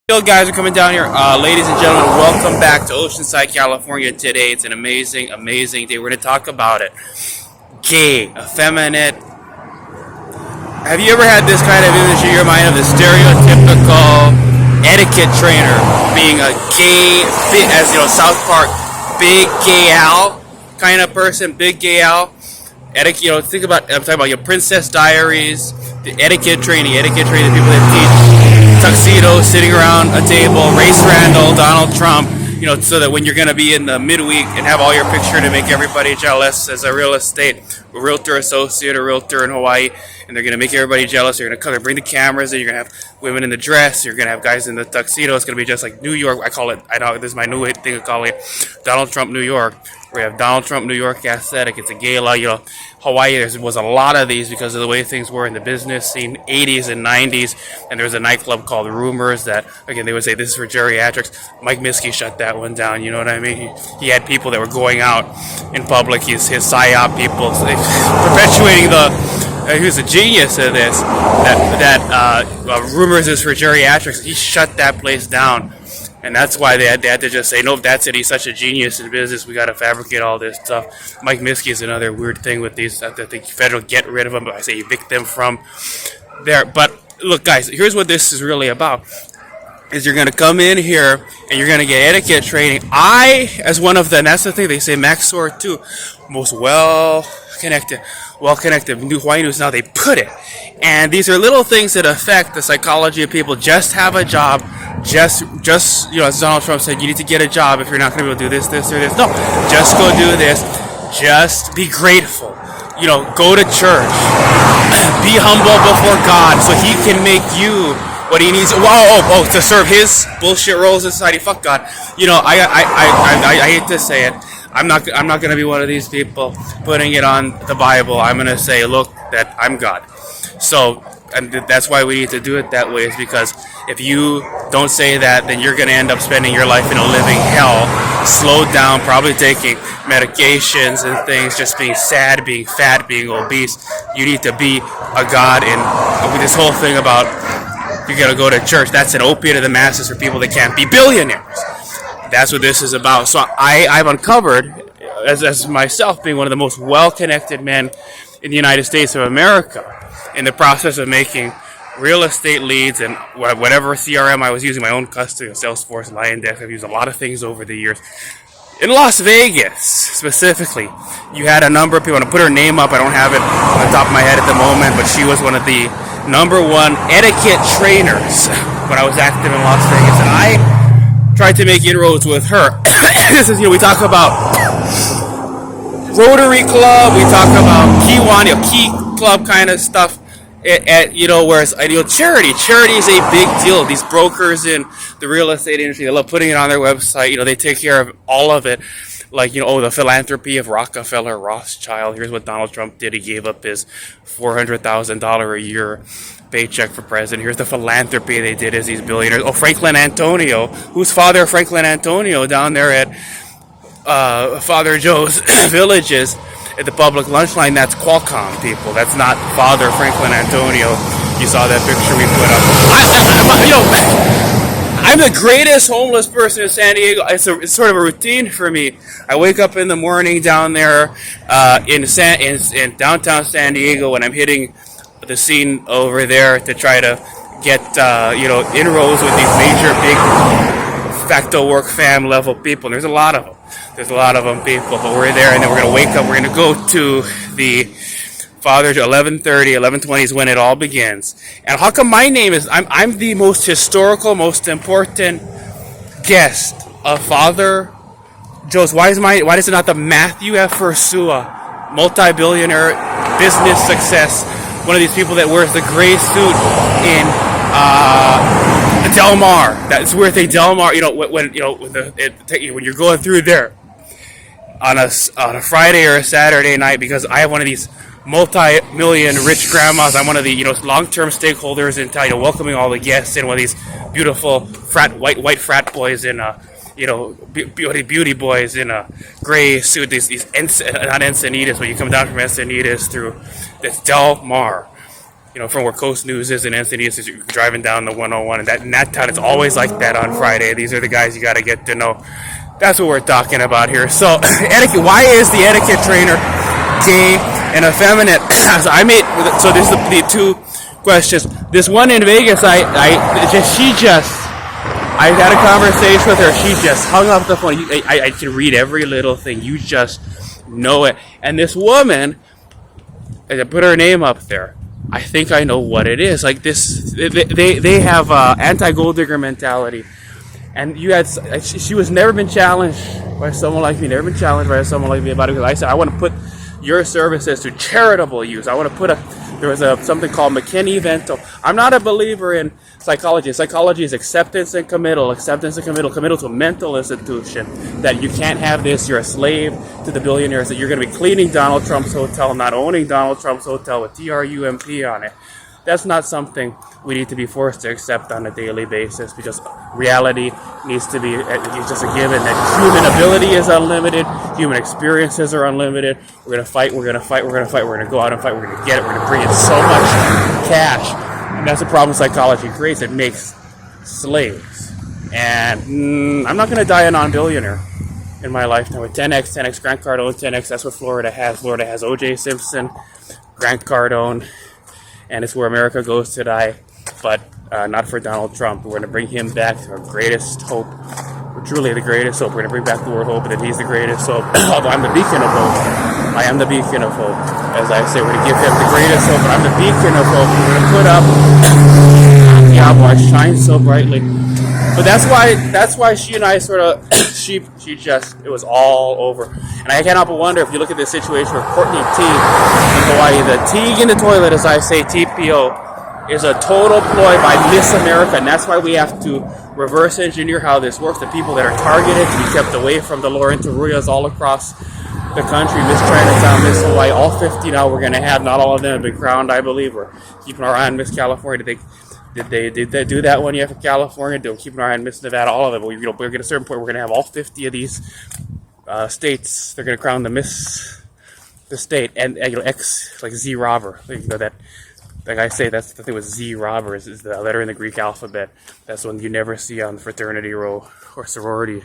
Yo guys, are coming down here. Ladies and gentlemen, welcome back to Oceanside, California. Today it's an amazing, amazing day. We're going to talk about it. Gay, effeminate. Have you ever had this kind of image in your mind of the stereotypical etiquette trainer being a gay, as you know, South Park, big gay Al kind of person, big gay Al? Etiquette, think about, I'm talking about your Princess Diaries, the etiquette training, the people that teach tuxedos, sitting around a table, Race Randall, Donald Trump, so that when you're going to be in the midweek and have all your picture to make everybody jealous as a realtor associate or realtor in Hawaii, and they're going to make everybody jealous. You're going to come and bring the cameras, and you're going to have women in the dress, you're going to have guys in the tuxedo. It's going to be just like New York. I know this is my new thing of calling it Donald Trump New York. We have Donald Trump New York aesthetic. It's a gala. Hawaii, there was a lot of these because of the way things were in the business scene, 80s and 90s. And there was a nightclub called Rumors that, again, they would say this is for geriatrics. Mike Miskey shut that one down. You know what I mean? He had people that were going out in public. His PSYOP people, so perpetuating he was a genius of this. Rumors is for geriatrics. He shut that place down. And that's why they had to just say, nope, that's it. He's such a genius in business. We got to fabricate all this stuff. Mike Miskey is another weird thing with these. I think federal get rid of them, but I say evict them from there. But look, guys, here's what this is really about. Is you're going to come in here and you're going to get etiquette training. As one of the, and that's the thing, they say Max Sword too, most well-connected New Hawaii News, now they put it. And these are little things that affect the psychology of people. Just have a job. Just as Donald Trump said, you need to get a job if you're not going to be able to do this, or this. No, just go do this. Just be grateful. Go to church. Be humble before God so he can make you what he needs. To serve his bullshit roles in society. Fuck God. I hate to say it. I'm not going to be one of these people putting it on the Bible. I'm going to say, look, that I'm God. So, and that's why we need to do it that way, is because if you don't say that, then you're going to end up spending your life in a living hell, slowed down, probably taking medications and things, just being sad, being fat, being obese. You need to be a God. And this whole thing about you got to go to church, that's an opiate of the masses for people that can't be billionaires. That's what this is about. So I've uncovered, as myself being one of the most well-connected men in the United States of America, in the process of making real estate leads and whatever CRM I was using, my own custom, Salesforce, LionDeck. I've used a lot of things over the years. In Las Vegas, specifically, you had a number of people. I'm going to put her name up. I don't have it on the top of my head at the moment, but she was one of the number one etiquette trainers when I was active in Las Vegas. And I tried to make inroads with her. This is, we talk about Rotary Club, we talk about Kiwan, Key Club kind of stuff. Whereas charity is a big deal. These brokers in the real estate industry, they love putting it on their website. They take care of all of it. Like, the philanthropy of Rockefeller, Rothschild. Here's what Donald Trump did. He gave up his $400,000 a year paycheck for president. Here's the philanthropy they did as these billionaires. Oh, Franklin Antonio, who's father of Franklin Antonio down there at Father Joe's Villages. At the public lunch line, that's Qualcomm people. That's not Father Franklin Antonio. You saw that picture we put up. I'm the greatest homeless person in San Diego. It's sort of a routine for me. I wake up in the morning down there in downtown San Diego when I'm hitting the scene over there to try to get inroads with these major big facto work fam level people. And there's a lot of them. People, but we're there, and then we're going to wake up. We're going to go to the Father 11:20 is when it all begins. And how come my name is? I'm the most historical, most important guest of Father Joe's. Why is it not the Matthew F. Ursua, multi-billionaire business success? One of these people that wears the gray suit in Del Mar. That's where they Del Mar. When you're going through there on a Friday or a Saturday night, because I have one of these multi-million rich grandmas. I'm one of the long-term stakeholders in town, welcoming all the guests in. One of these beautiful white frat boys in beauty boys in a gray suit. These not Encinitas, but you come down from Encinitas through this Del Mar. from where Coast News is and Encinitas is, you're driving down the 101, and in that town, it's always like that on Friday. These are the guys you got to get to know. That's what we're talking about here. So, etiquette. Why is the etiquette trainer gay and effeminate? So this is the two questions. This one in Vegas, I had a conversation with her. She just hung up the phone. I can read every little thing. You just know it. And this woman, I put her name up there. I think I know what it is. Like this, they have anti-gold digger mentality. And she was never been challenged by someone like me. Never been challenged by someone like me about it. Because I said I want to put your services to charitable use. I want to there was something called McKinney Vento. I'm not a believer in psychology. Psychology is acceptance and committal. Acceptance and committal. Committal to a mental institution. That you can't have this. You're a slave to the billionaires. That you're going to be cleaning Donald Trump's hotel, not owning Donald Trump's hotel with TRUMP on it. That's not something we need to be forced to accept on a daily basis, because reality needs to be, it's just a given that human ability is unlimited, human experiences are unlimited. We're going to fight, we're going to fight, we're going to fight, we're going to go out and fight, we're going to get it, we're going to bring in so much cash. And that's the problem psychology creates. It makes slaves. And I'm not going to die a non-billionaire in my lifetime with 10x, Grant Cardone, 10x. That's what Florida has. Florida has O.J. Simpson, Grant Cardone, and it's where America goes to die, but not for Donald Trump. We're going to bring him back to our greatest hope. We're truly the greatest hope. We're going to bring back the word hope, and he's the greatest hope. Although I'm the beacon of hope. I am the beacon of hope. As I say, we're going to give him the greatest hope, but I'm the beacon of hope. We're going to put up Diablo, I shine so brightly. But that's why she and I sort of, it was all over. And I cannot but wonder, if you look at this situation where Courtney Teague in Hawaii, the Teague in the toilet, as I say, TPO, is a total ploy by Miss America. And that's why we have to reverse engineer how this works. The people that are targeted to be kept away from the Lauren Taruyas all across the country, Miss Chinatown, Miss Hawaii, all 50 now we're going to have. Not all of them have been crowned, I believe. We're keeping our eye on Miss California. Did they do that one yet for California? They'll keep an eye on Miss Nevada, all of them. We're going to get a certain point. We're going to have all 50 of these states. They're going to crown the state, and X, like Z robber. That, like I say, that's the thing with Z robber is the letter in the Greek alphabet. That's one you never see on the fraternity row or sorority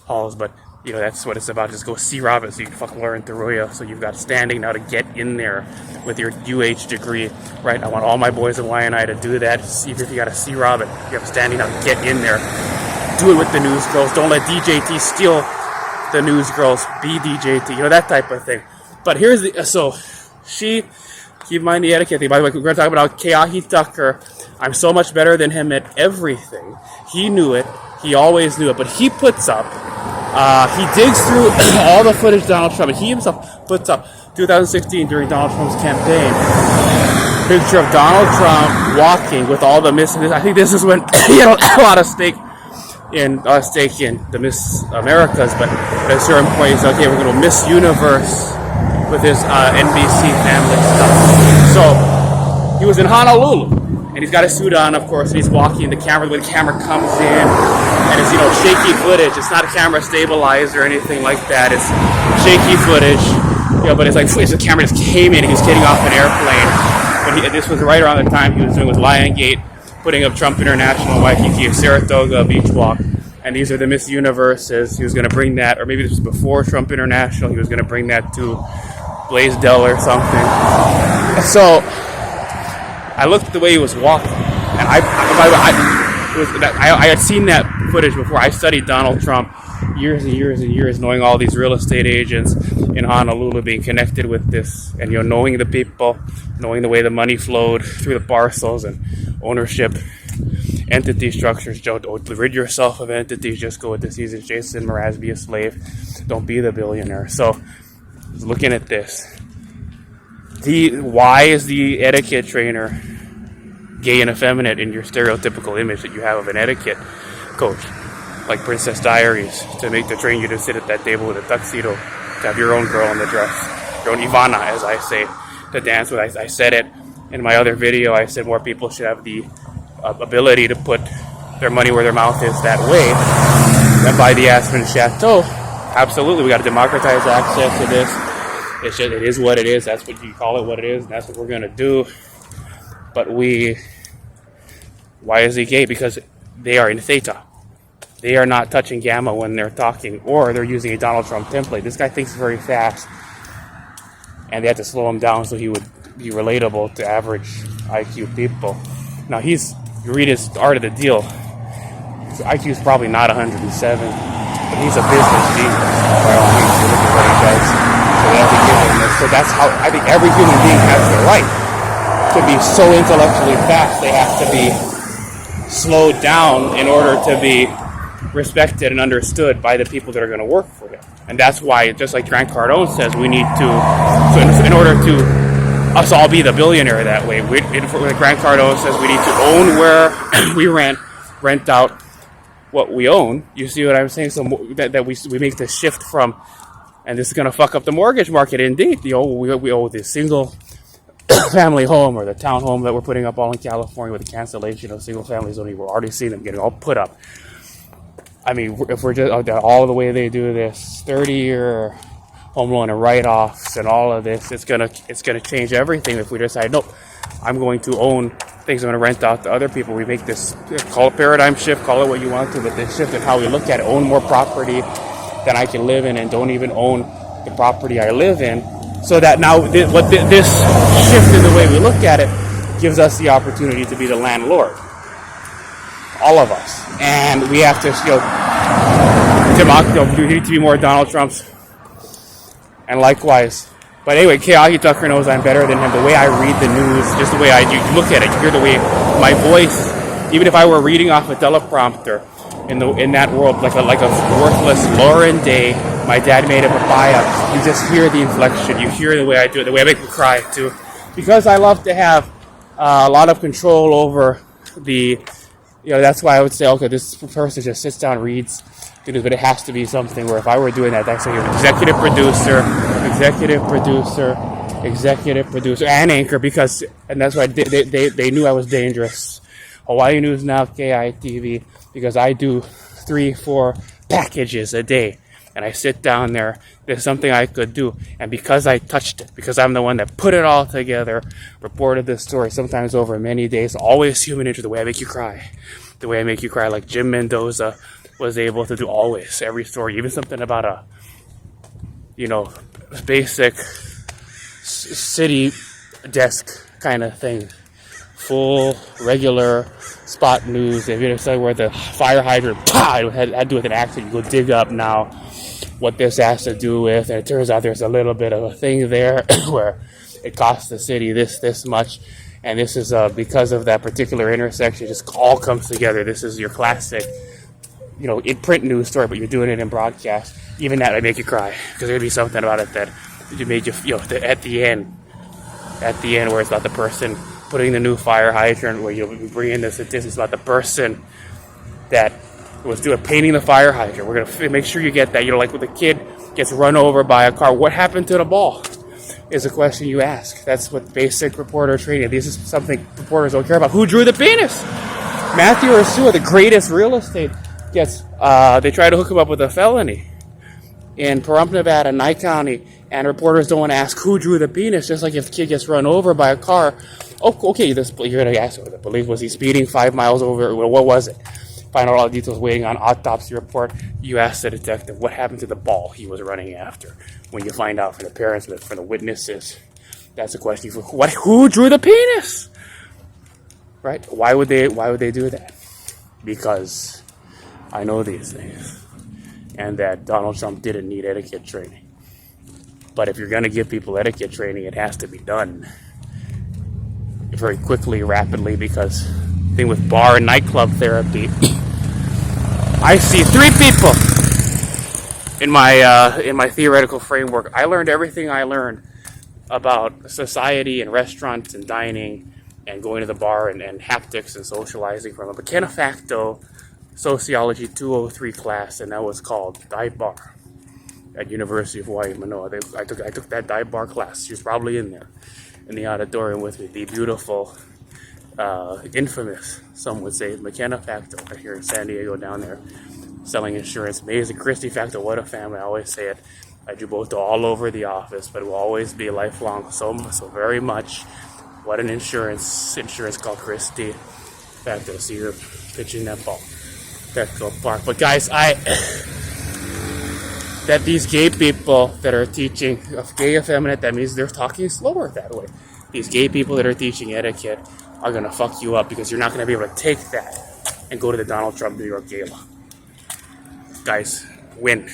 halls, but that's what it's about. Just go C robber so you can fucking learn Taruya. So you've got standing now to get in there with your UH degree, right? I want all my boys in YNI to do that. See if you got a C robber, you have standing now to get in there. Do it with the news girls. Don't let DJT steal the news girls. Be DJT, that type of thing. But here's keep in mind the etiquette thing. By the way, we're going to talk about Keahi Tucker. I'm so much better than him at everything. He knew it. He always knew it. But he puts up, he digs through all the footage of Donald Trump, and he himself puts up 2016 during Donald Trump's campaign. Picture of Donald Trump walking with all the Miss. I think this is when he had a lot of stake in the Miss Americas, but at a certain point, he's okay, we're going to Miss Universe with his NBC family stuff. So he was in Honolulu, and he's got a suit on, of course, and he's walking. The camera comes in, and it's shaky footage. It's not a camera stabilizer or anything like that. It's shaky footage, but it's like the camera just came in. He was getting off an airplane. But this was right around the time he was doing with Lion Gate, putting up Trump International, Waikiki, Saratoga Beach Walk. And these are the Miss Universes. He was going to bring that, or maybe this was before Trump International. He was going to bring that to Blaisdell or something. So I looked at the way he was walking, and I had seen that footage before. I studied Donald Trump years and years and years, knowing all these real estate agents in Honolulu, being connected with this, and knowing the people, knowing the way the money flowed through the parcels and ownership entity structures. Don't rid yourself of entities. Just go with the seasons. Jason Mraz, be a slave. Don't be the billionaire. So, looking at this, why is the etiquette trainer gay and effeminate in your stereotypical image that you have of an etiquette coach, like Princess Diaries, to train you to sit at that table with a tuxedo, to have your own girl in the dress, your own Ivana, as I say, to dance with? I said it in my other video. I said more people should have the ability to put their money where their mouth is that way than buy the Aspen Chateau. Absolutely, we got to democratize access to this. It is what it is. That's what you call it, what it is. And that's what we're going to do. But why is he gay? Because they are in theta. They are not touching gamma when they're talking, or they're using a Donald Trump template. This guy thinks very fast, and they had to slow him down so he would be relatable to average IQ people. Now you read his Art of the Deal. His IQ is probably not 107, but he's a business genius. By all means, you look at what he does. So they have to give him this. So that's how I think every human being has the right to be so intellectually fast. They have to be slowed down in order to be respected and understood by the people that are going to work for him. And that's why, just like Grant Cardone says, we need to, so in order to us all be the billionaire that way, Grant Cardone says we need to own where we rent out what we own. You see what I'm saying? So that we make the shift from, and this is going to fuck up the mortgage market indeed. We owe the single family home or the townhome that we're putting up all in California with the cancellation of single families. We're already seeing them getting all put up. I mean, if we're just all the way they do this 30-year home loan and write-offs and all of this, it's gonna change everything. If we decide, nope, I'm going to own things, I'm going to rent out to other people. We make this, call it paradigm shift, call it what you want to, but this shift in how we look at it, own more property than I can live in, and don't even own the property I live in. So that now, this shift in the way we look at it gives us the opportunity to be the landlord. All of us. And we have to, we need to be more Donald Trumps. And likewise. But anyway, Keaki Tucker knows I'm better than him. The way I read the news, just the way I look at it, you hear the way my voice, even if I were reading off a teleprompter in that world, like a worthless Lauren Day, my dad made a papaya, you just hear the inflection, you hear the way I do it, the way I make me cry too. Because I love to have a lot of control over that's why I would say, okay, this person just sits down, reads, but it has to be something where if I were doing that, that's like executive producer, and anchor, and that's why they knew I was dangerous. Hawaii News Now, KITV, because I do 3-4 packages a day, and I sit down there. There's something I could do, and because I touched it, because I'm the one that put it all together, reported this story sometimes over many days, always human nature, the way I make you cry, like Jim Mendoza was able to do always, every story, even something about a basic city desk kind of thing, full regular spot news. If you know where the fire hydrant had to do with an accident, you go dig up now what this has to do with, and it turns out there's a little bit of a thing there where it costs the city this much, and this is because of that particular intersection. It just all comes together. This is your classic, in print news story, but you're doing it in broadcast. Even that, I make you cry, because there'd be something about it that made you, at the end where it's about the person putting the new fire hydrant, where you bring in the statistics about the person that was painting the fire hydrant. We're going to make sure you get that. Like when the kid gets run over by a car, what happened to the ball is a question you ask. That's what basic reporter training. This is something reporters don't care about. Who drew the penis? Matthew Ursula, the greatest real estate, they try to hook him up with a felony in Pahrump, Nevada, Nye County, and reporters don't want to ask who drew the penis, just like if the kid gets run over by a car. Oh, okay, you're going to ask, was he speeding 5 miles over? What was it? Find out all the details waiting on autopsy report. You ask the detective, what happened to the ball he was running after? When you find out from the parents, from the witnesses, that's a question for who drew the penis? Right? Why would they do that? Because I know these things. And that Donald Trump didn't need etiquette training. But if you're going to give people etiquette training, it has to be done very quickly, rapidly, because the thing with bar and nightclub therapy, I see 3 people in my theoretical framework. I learned everything I learned about society and restaurants and dining and going to the bar and haptics and socializing from a McKenna Facto Sociology 203 class, and that was called Dive Bar at University of Hawaii, Manoa. I took that dive bar class. She was probably in there in the auditorium with me. The beautiful, infamous, some would say, McKenna Facto right here in San Diego, down there selling insurance. Amazing. Christy Facto, what a family. I always say it. I do both all over the office, but it will always be lifelong. So very much What an insurance call, Christy. Back to see her pitching that ball. Petco Park. But guys, that these gay people that are teaching gay effeminate, that means they're talking slower that way. These gay people that are teaching etiquette are gonna fuck you up because you're not gonna be able to take that and go to the Donald Trump New York Gala. Guys, win.